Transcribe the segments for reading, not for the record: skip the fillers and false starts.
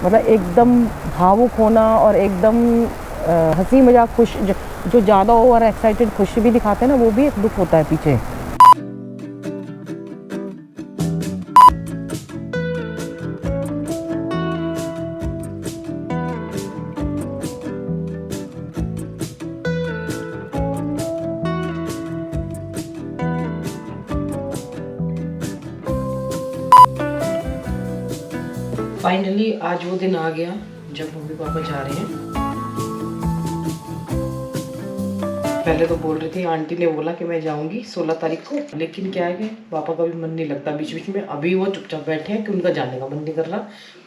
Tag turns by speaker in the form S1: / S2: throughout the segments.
S1: मतलब एकदम भावुक होना और एकदम हंसी मजाक खुश, जो ज़्यादा ओवर एक्साइटेड खुशी भी दिखाते हैं ना, वो भी एक दुख होता है पीछे। फाइनली आज वो दिन आ गया जब मम्मी पापा जा रहे हैं। पहले तो बोल रही थी, आंटी ने बोला कि मैं जाऊंगी 16 तारीख को, लेकिन क्या है कि पापा का भी मन नहीं लगता बीच बीच में। अभी वो चुपचाप बैठे हैं कि उनका जाने का मन नहीं कर रहा,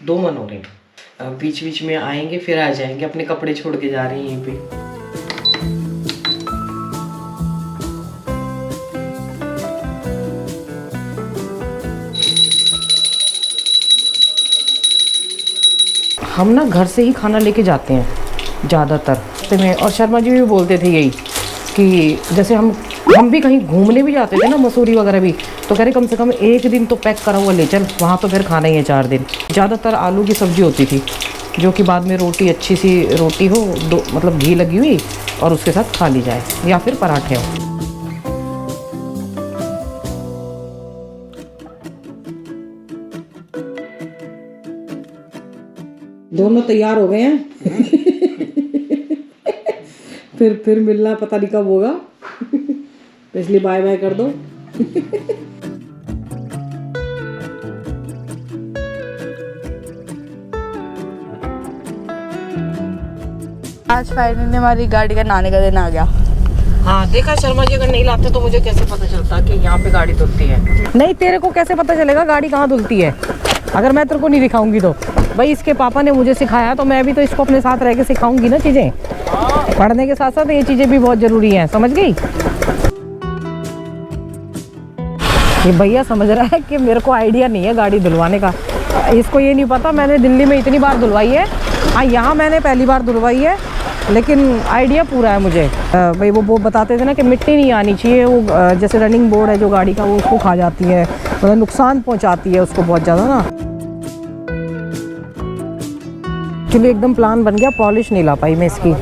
S1: 2 मन हो रहे हैं। बीच बीच में आएंगे फिर आ जाएंगे, अपने कपड़े छोड़ के जा रहे हैं यहीं पे। हम ना घर से ही खाना लेके जाते हैं ज़्यादातर में, और शर्मा जी भी बोलते थे यही कि जैसे हम भी कहीं घूमने भी जाते थे ना, मसूरी वगैरह भी, तो कह रहे कम से कम एक दिन तो पैक करा हुआ ले चल, वहाँ तो फिर खाना ही है 4 दिन। ज़्यादातर आलू की सब्ज़ी होती थी, जो कि बाद में रोटी, अच्छी सी रोटी हो, मतलब घी लगी हुई, और उसके साथ खा ली जाए, या फिर पराठे हो। दोनों तैयार हो गए हैं। फिर मिलना पता नहीं कब होगा, तो इसलिए बाय बाय कर दो।
S2: आज फाइनली हमारी गाड़ी का नाने का दिन आ गया।
S1: हाँ देखा, शर्मा जी अगर नहीं लाते तो मुझे कैसे पता चलता कि यहाँ पे गाड़ी धुलती है। नहीं, तेरे को कैसे पता चलेगा गाड़ी कहाँ धुलती है अगर मैं तेरे को नहीं दिखाऊंगी तो। भाई इसके पापा ने मुझे सिखाया, तो मैं भी तो इसको अपने साथ रह के सिखाऊंगी ना चीज़ें। पढ़ने के साथ साथ ये चीज़ें भी बहुत ज़रूरी हैं, समझ गई? ये भैया समझ रहा है कि मेरे को आइडिया नहीं है गाड़ी धुलवाने का। इसको ये नहीं पता मैंने दिल्ली में इतनी बार धुलवाई है। हाँ, यहाँ मैंने पहली बार धुलवाई है, लेकिन आइडिया पूरा है मुझे। भाई वो बताते थे ना कि मिट्टी नहीं आनी चाहिए, वो जैसे रनिंग बोर्ड है जो गाड़ी का, वो उसको खा जाती है, मतलब नुकसान पहुँचाती है उसको बहुत ज़्यादा ना। एक्चुअली एकदम प्लान बन गया, पॉलिश नहीं ला पाई मैं इसकी,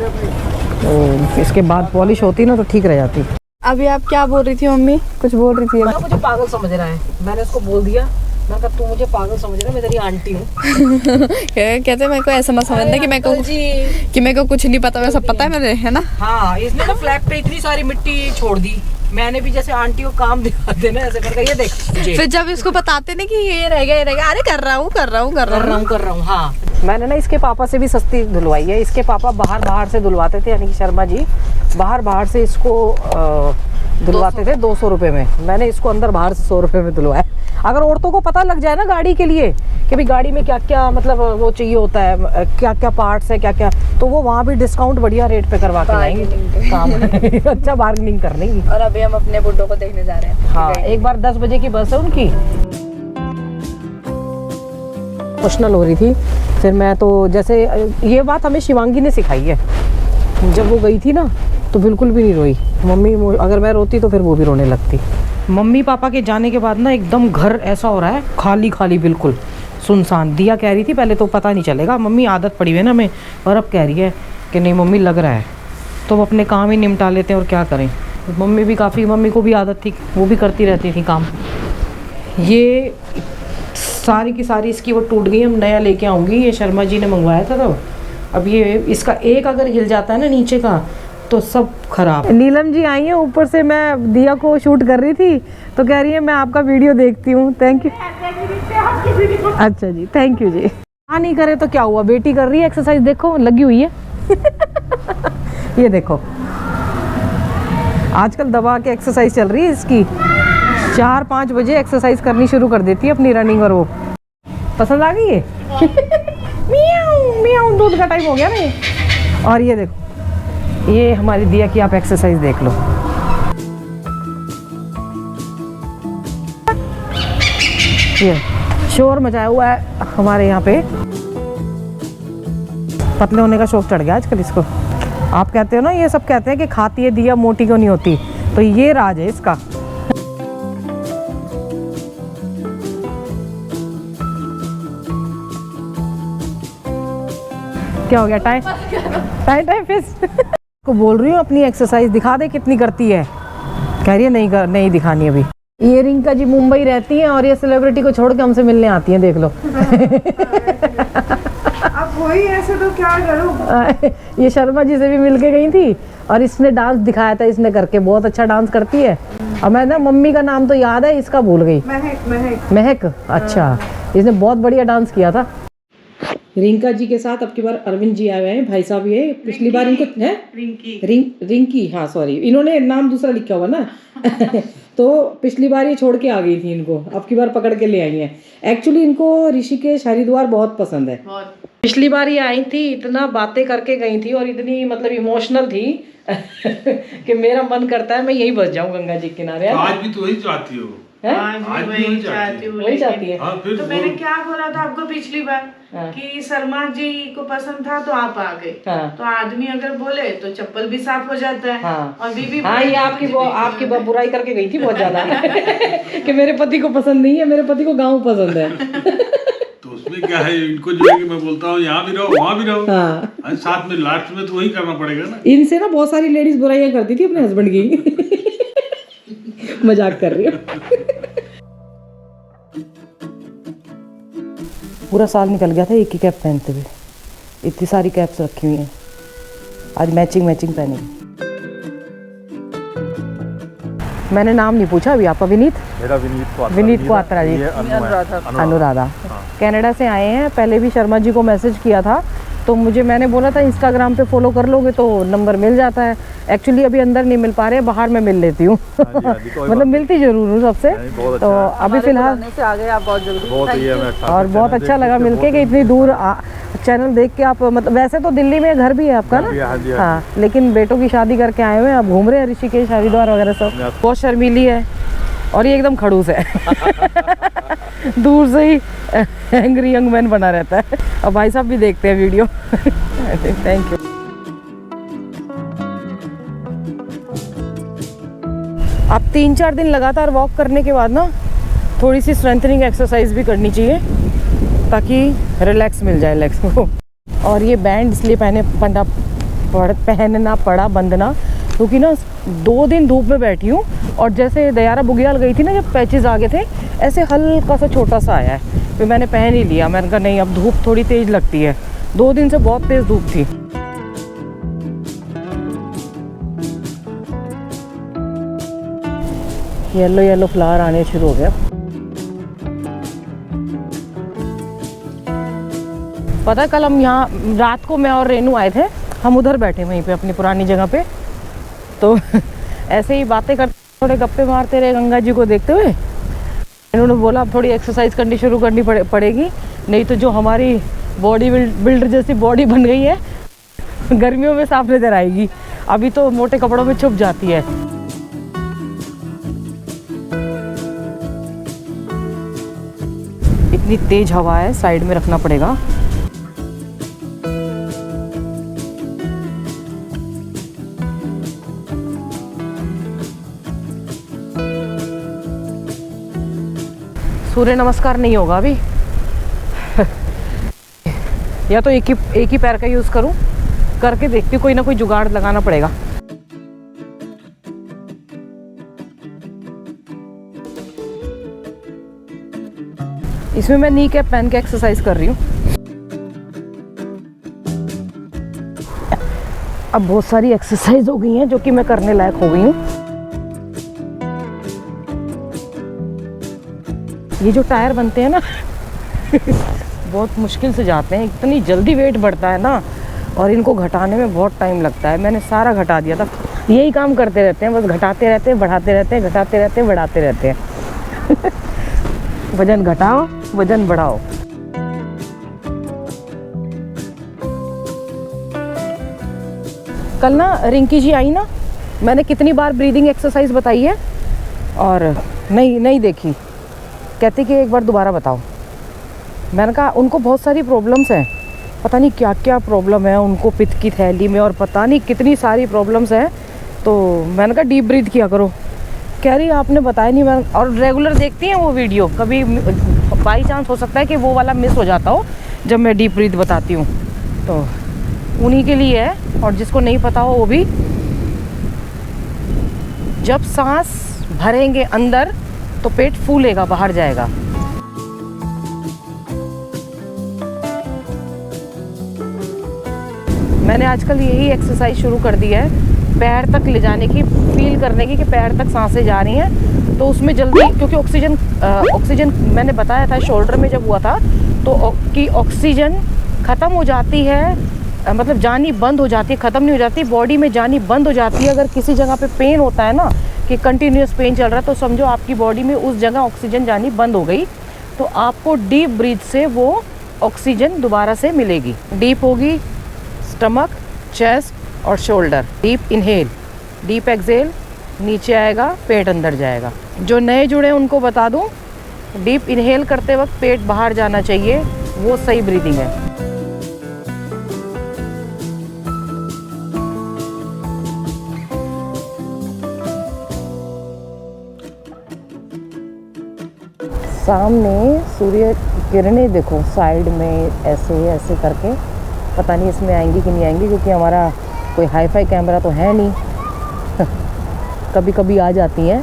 S1: तो इसके बाद पॉलिश होती ना तो ठीक रह जाती।
S2: अभी आप क्या बोल रही थी मम्मी? कुछ बोल रही थी।
S1: मुझे पागल समझ रहा है, मैंने उसको बोल दिया, मैंने कहा तू मुझे पागल समझ रहा है, मैं तेरी आंटी हूँ।
S2: कहते मेरे को ऐसा मत समझना कि मेरे को कुछ नहीं पता, वैसा पता है मेरे, है ना?
S1: हाँ, इसने तो फ्लैग पे इतनी सारी मिट्टी छोड़ दी, मैंने भी जैसे आंटी को काम दिखाते ना ऐसे करके, ये देख।
S2: फिर जब इसको बताते ना कि ये रह गया, अरे कर रहा हूँ। हाँ, मैंने ना इसके पापा से भी सस्ती धुलवाई है। इसके पापा बाहर से धुलवाते थे, यानी कि शर्मा जी बाहर से इसको धुलवाते थे 200 रुपये में। मैंने इसको अंदर बाहर से 100 रुपये में धुलवाया। अगर औरतों को पता लग जाए ना गाड़ी के लिए कि भाई गाड़ी में क्या क्या मतलब वो चाहिए होता है, क्या क्या पार्ट्स है, क्या क्या, तो वो वहाँ भी डिस्काउंट बढ़िया रेट पे करवा के लाएंगे काम। अच्छा बार्गेनिंग कर लेंगी। और अभी हम अपने बुड्ढों को देखने जा रहे हैं।
S1: हाँ, एक बार 10 बजे की बस है उनकी। इमोशनल हो रही थी, फिर मैं तो जैसे, ये बात हमें शिवांगी ने सिखाई है। जब वो गई थी ना तो बिल्कुल भी नहीं रोई मम्मी, अगर मैं रोती तो फिर वो भी रोने लगती। मम्मी पापा के जाने के बाद ना एकदम घर ऐसा हो रहा है, खाली खाली बिल्कुल सुनसान। दिया कह रही थी पहले तो पता नहीं चलेगा, मम्मी आदत पड़ी हुई है ना हमें, और अब कह रही है कि नहीं मम्मी लग रहा है, तो वो अपने काम ही निपटा लेते हैं और क्या करें। मम्मी को भी आदत थी, वो भी करती रहती थी काम। ये सारी की सारी इसकी वो टूट गई, हम नया लेके आऊँगी। ये शर्मा जी ने मंगवाया था, तो अब ये इसका एक अगर हिल जाता है ना नीचे का तो सब खराब। नीलम जी आई है ऊपर से, मैं दिया को शूट कर रही थी तो कह रही है मैं आपका वीडियो देखती हूँ, थैंक यू। अच्छा जी, थैंक यू जी। हाँ, नहीं करे तो क्या हुआ, बेटी कर रही है एक्सरसाइज, देखो लगी हुई है। ये देखो आजकल दबा के एक्सरसाइज चल रही है इसकी। 4-5 बजे एक्सरसाइज करनी शुरू कर देती है अपनी रनिंग, और वो पसंद आ गई है। मियाऊ मियाऊ, दूध का टाइम हो गया ना। और ये देखो, ये हमारी दिया की आप एक्सरसाइज देख लो। ये शोर मचाया हुआ है हमारे यहाँ पे। पतले होने का शौक चढ़ गया आजकल इसको। आप कहते हो ना, ये सब कहते हैं कि खाती है दिया मोटी क्यों नहीं होती, तो ये राज है इसका। क्या हो गया? टाइम टाइम फिश को बोल रही हूँ अपनी एक्सरसाइज दिखा दे कितनी करती है। कह रही है नहीं दिखानी अभी। ये रिंका जी मुंबई रहती हैं और ये सेलिब्रिटी को छोड़ के हमसे मिलने आती हैं, देख लो।
S3: अब वही ऐसे तो क्या करूं।
S1: ये शर्मा जी से भी मिल के गई थी और इसने डांस दिखाया था, इसने करके बहुत अच्छा डांस करती है। और मैं ना मम्मी का नाम तो याद है, इसका भूल गई। महक। अच्छा, इसने बहुत बढ़िया डांस किया था। रिंका जी के साथ अब की बार अरविंद जी आए हुए हैं, भाई साहब। ये पिछली बार इनको है रिंकी, हाँ सॉरी, इन्होंने नाम दूसरा लिखा हुआ ना। तो पिछली बार ये छोड़ के आ गई थी इनको, अब की बार पकड़ के ले आई हैं। एक्चुअली इनको ऋषिकेश हरिद्वार बहुत पसंद है। पिछली बार ये आई थी, इतना बातें करके गई थी और इतनी मतलब इमोशनल थी कि मेरा मन करता है मैं यही बस जाऊं गंगा जी के किनारे।
S4: आज भी तो वही चाहती हो?
S3: आज वही चाहती हूँ।
S1: वही चाहती है।
S3: तो मैंने क्या बोला था आपको पिछली बार कि शर्मा जी को पसंद था तो आप आ गए। तो आदमी अगर बोले तो चप्पल भी साफ हो जाता है। और बीबी
S1: ये आपकी बुराई करके गई थी बहुत ज्यादा कि मेरे पति को पसंद नहीं है, मेरे पति को गाँव पसंद है।
S4: तो उसमें क्या है, इनको जो है कि मैं बोलता हूँ यहाँ भी रहो वहाँ भी रहो। हाँ। साथ में लास्ट में तो वही करना पड़ेगा ना।
S1: इनसे ना बहुत सारी लेडीज बुराइयां करती थी अपने हस्बैंड की। मजाक कर रही हूँ। पूरा साल निकल गया था एक ही कैप पहनते हुए, इतनी सारी कैप्स रखी हुई हैं। आज मैचिंग पहनेंगे। मैंने नाम नहीं पूछा अभी आपका। विनीत?
S5: मेरा
S1: विनीत क्वात्रा जी। अनुराधा कनाडा से आए हैं। पहले भी शर्मा जी को मैसेज किया था तो मैंने बोला था इंस्टाग्राम पे फॉलो कर लोगे तो नंबर मिल जाता है। एक्चुअली अभी अंदर नहीं मिल पा रहे, बाहर में मिल लेती हूँ। मतलब मिलती जरूर हूँ सबसे। तो अभी फिलहाल
S3: से आ गए आप बहुत जल्दी।
S1: और बहुत अच्छा लगा मिलके कि इतनी दूर चैनल देख के आप, मतलब वैसे तो दिल्ली में घर भी है आपका ना? हाँ, लेकिन बेटों की शादी करके आए हुए हैं, आप घूम रहे हैं ऋषिकेश हरिद्वार वगैरह सब। बहुत शर्मीली है और ये एकदम खड़ूस है। दूर से ही एंग्री यंग मैन बना रहता है। और भाई साहब भी देखते हैं वीडियो। Thank you. अब 3-4 दिन लगातार वॉक करने के बाद ना थोड़ी सी स्ट्रेंथनिंग एक्सरसाइज भी करनी चाहिए ताकि रिलैक्स मिल जाए लेग्स को। और ये बैंड इसलिए पहनना पड़ा बंधना क्योंकि ना 2 दिन धूप में बैठी हूँ और जैसे दयारा बुग्याल गई थी ना, जब पैचेस आ गए थे ऐसे हल्का सा छोटा सा आया है, फिर मैंने पहन ही लिया। मैंने कहा नहीं, अब धूप थोड़ी तेज लगती है। 2 दिन से बहुत तेज धूप थी। येलो फ्लावर आने शुरू हो गया। पता कल हम यहाँ रात को मैं और रेनू आए थे, हम उधर बैठे वहीं पे अपनी पुरानी जगह पे, तो ऐसे ही बातें करते थोड़े गप्पे मारते रहे गंगा जी को देखते हुए। इन्होंने बोला अब थोड़ी एक्सरसाइज शुरू करनी पड़ेगी, नहीं तो जो हमारी बॉडी बिल्डर जैसी बॉडी बन गई है गर्मियों में साफ नजर आएगी। अभी तो मोटे कपड़ों में छुप जाती है। इतनी तेज हवा है, साइड में रखना पड़ेगा। सूर्य नमस्कार नहीं होगा अभी। या तो एक ही पैर का यूज करूं, करके देखती हूँ, कोई ना कोई जुगाड़ लगाना पड़ेगा। इसमें मैं नी कैप पहन के एक्सरसाइज कर रही हूँ। अब बहुत सारी एक्सरसाइज हो गई हैं जो कि मैं करने लायक हो गई हूँ। ये जो टायर बनते हैं ना बहुत मुश्किल से जाते हैं, इतनी जल्दी वेट बढ़ता है ना, और इनको घटाने में बहुत टाइम लगता है। मैंने सारा घटा दिया था। यही काम करते रहते हैं, बस घटाते रहते हैं, बढ़ाते रहते हैं, घटाते रहते हैं, बढ़ाते रहते हैं। वजन घटाओ, वजन बढ़ाओ। कल ना रिंकी जी आई ना, मैंने कितनी बार ब्रीदिंग एक्सरसाइज बताई है और नहीं देखी। कहती कि एक बार दोबारा बताओ। मैंने कहा उनको बहुत सारी प्रॉब्लम्स हैं, पता नहीं क्या क्या प्रॉब्लम है उनको, पित्त की थैली में और पता नहीं कितनी सारी प्रॉब्लम्स हैं। तो मैंने कहा डीप ब्रीथ किया करो। कह रही आपने बताया नहीं। मैं और रेगुलर देखती हैं वो वीडियो, कभी बाई चांस हो सकता है कि वो वाला मिस हो जाता हो जब मैं डीप ब्रीथ बताती हूँ। तो उन्हीं के लिए है, और जिसको नहीं पता हो वो भी। जब सांस भरेंगे अंदर तो पेट फूलेगा, बाहर जाएगा। मैंने आजकल यही एक्सरसाइज शुरू कर दी है, पैर तक ले जाने की, फील करने की कि पैर तक सांसें जा रही हैं। तो उसमें जल्दी, क्योंकि ऑक्सीजन मैंने बताया था शोल्डर में जब हुआ था तो कि ऑक्सीजन ख़त्म हो जाती है, मतलब जानी बंद हो जाती है, ख़त्म नहीं हो जाती, बॉडी में जानी बंद हो जाती है। अगर किसी जगह पे पेन होता है ना, कि कंटिन्यूस पेन चल रहा है, तो समझो आपकी बॉडी में उस जगह ऑक्सीजन जानी बंद हो गई। तो आपको डीप ब्रीथ से वो ऑक्सीजन दोबारा से मिलेगी। डीप होगी स्टमक, चेस्ट और shoulder. Deep inhale, deep exhale, नीचे आएगा, पेट अंदर जाएगा। जो नए जुड़े हैं उनको बता दूं, डीप इनहेल करते वक्त पेट बाहर जाना चाहिए, वो सही ब्रीदिंग है। सामने सूर्य किरणें देखो, साइड में ऐसे ऐसे करके, पता नहीं इसमें आएंगी कि नहीं आएंगी, क्योंकि हमारा कोई हाईफाई कैमरा तो है नहीं। कभी कभी आ जाती हैं,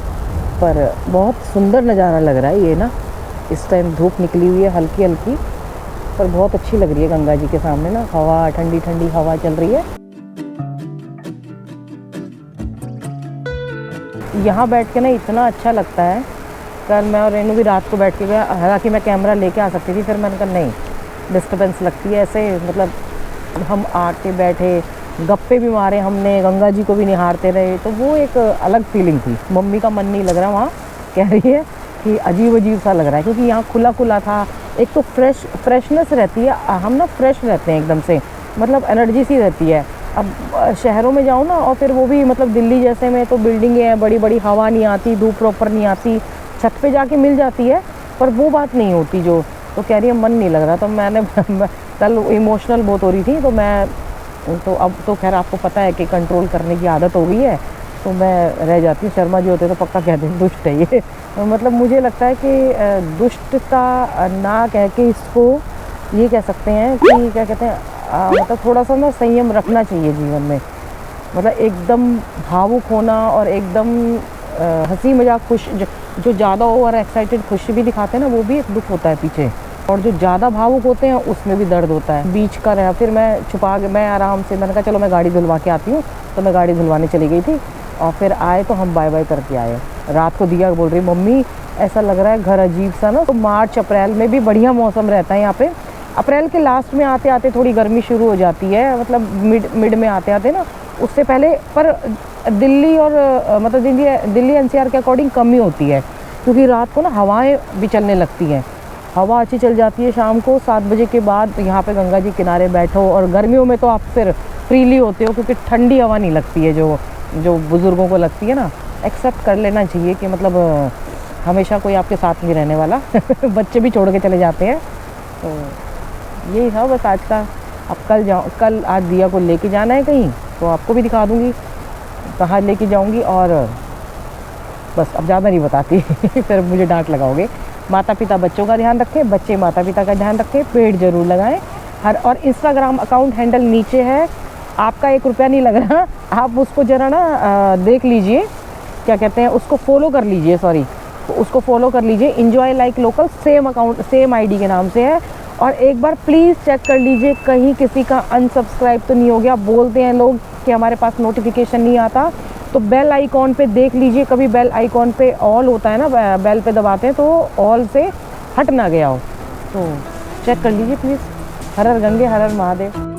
S1: पर बहुत सुंदर नज़ारा लग रहा है ये ना। इस टाइम धूप निकली हुई है हल्की हल्की, पर बहुत अच्छी लग रही है गंगा जी के सामने ना। हवा, ठंडी ठंडी हवा चल रही है। यहाँ बैठ के ना इतना अच्छा लगता है। कल मैं और रेनू भी रात को बैठ के गया, हालांकि मैं कैमरा लेके आ सकती थी, फिर मैंने कहा नहीं, डिस्टर्बेंस लगती है ऐसे। मतलब हम आके बैठे, गप्पे भी मारे हमने, गंगा जी को भी निहारते रहे, तो वो एक अलग फीलिंग थी। मम्मी का मन नहीं लग रहा वहाँ, कह रही है कि अजीब अजीब सा लग रहा है, क्योंकि यहाँ खुला खुला था। एक तो फ्रेशनेस रहती है, हम ना फ्रेश रहते हैं एकदम से, मतलब एनर्जी सी रहती है। अब शहरों में जाओ ना, और फिर वो भी मतलब दिल्ली जैसे में तो बिल्डिंगें हैं बड़ी बड़ी, हवा नहीं आती, धूप प्रॉपर नहीं आती, छत पे जाके मिल जाती है, पर वो बात नहीं होती जो। तो कह रही है मन नहीं लग रहा। तो मैंने कल इमोशनल बहुत हो रही थी, तो मैं तो अब तो खैर आपको पता है कि कंट्रोल करने की आदत हो गई है, तो मैं रह जाती हूँ। शर्मा जी होते तो पक्का कहते हैं दुष्ट है ये। मतलब मुझे लगता है कि दुष्टता ना कह के इसको ये कह सकते हैं कि क्या कहते हैं, मतलब थोड़ा सा ना संयम रखना चाहिए जीवन में। मतलब एकदम भावुक होना और एकदम हंसी मजाक खुश, जो ज़्यादा ओवर एक्साइटेड खुशी भी दिखाते हैं ना, वो भी एक दुख होता है पीछे। और जो ज़्यादा भावुक होते हैं उसमें भी दर्द होता है। बीच का रहा, फिर मैं छुपा के, मैं आराम से, मैंने कहा चलो मैं गाड़ी धुलवा के आती हूँ, तो मैं गाड़ी धुलवाने चली गई थी। और फिर आए तो हम बाय बाय करके आए। रात को दिया बोल रही मम्मी ऐसा लग रहा है घर अजीब सा ना। तो मार्च अप्रैल में भी बढ़िया मौसम रहता है यहाँ पे। अप्रैल के लास्ट में आते आते थोड़ी गर्मी शुरू हो जाती है, मतलब मिड में आते आते ना, उससे पहले। पर दिल्ली और मतलब दिल्ली एनसीआर के अकॉर्डिंग कम ही होती है, क्योंकि रात को ना हवाएं भी चलने लगती हैं। हवा अच्छी चल जाती है शाम को 7 बजे के बाद। यहाँ पे गंगा जी किनारे बैठो, और गर्मियों में तो आप फिर फ्रीली होते हो, क्योंकि ठंडी हवा नहीं लगती है जो बुज़ुर्गों को लगती है ना। एक्सेप्ट कर लेना चाहिए कि मतलब हमेशा कोई आपके साथ नहीं रहने वाला। बच्चे भी छोड़ के चले जाते हैं। तो यही था बस आज का। अब कल आज दिया को लेके जाना है कहीं, तो आपको भी दिखा दूँगी कहाँ लेके जाऊँगी। और बस अब ज़्यादा नहीं बताती फिर मुझे डांट लगाओगे। माता पिता बच्चों का ध्यान रखें, बच्चे माता पिता का ध्यान रखें, पेड़ जरूर लगाएं। और इंस्टाग्राम अकाउंट हैंडल नीचे है, आपका 1 रुपया नहीं लग रहा, आप उसको ज़रा ना देख लीजिए, क्या कहते हैं, उसको फॉलो कर लीजिए। सॉरी, तो उसको फॉलो कर लीजिए। Enjoy like local, same account same ID के नाम से है। और एक बार प्लीज़ चेक कर लीजिए कहीं किसी का अनसब्सक्राइब तो नहीं हो गया। बोलते हैं लोग कि हमारे पास नोटिफिकेशन नहीं आता, तो बेल आइकॉन पे देख लीजिए। कभी बेल आइकॉन पे ऑल होता है ना, बेल पे दबाते हैं तो ऑल से हट ना गया हो, तो चेक कर लीजिए प्लीज़। हर हर गंगे, हर हर महादेव।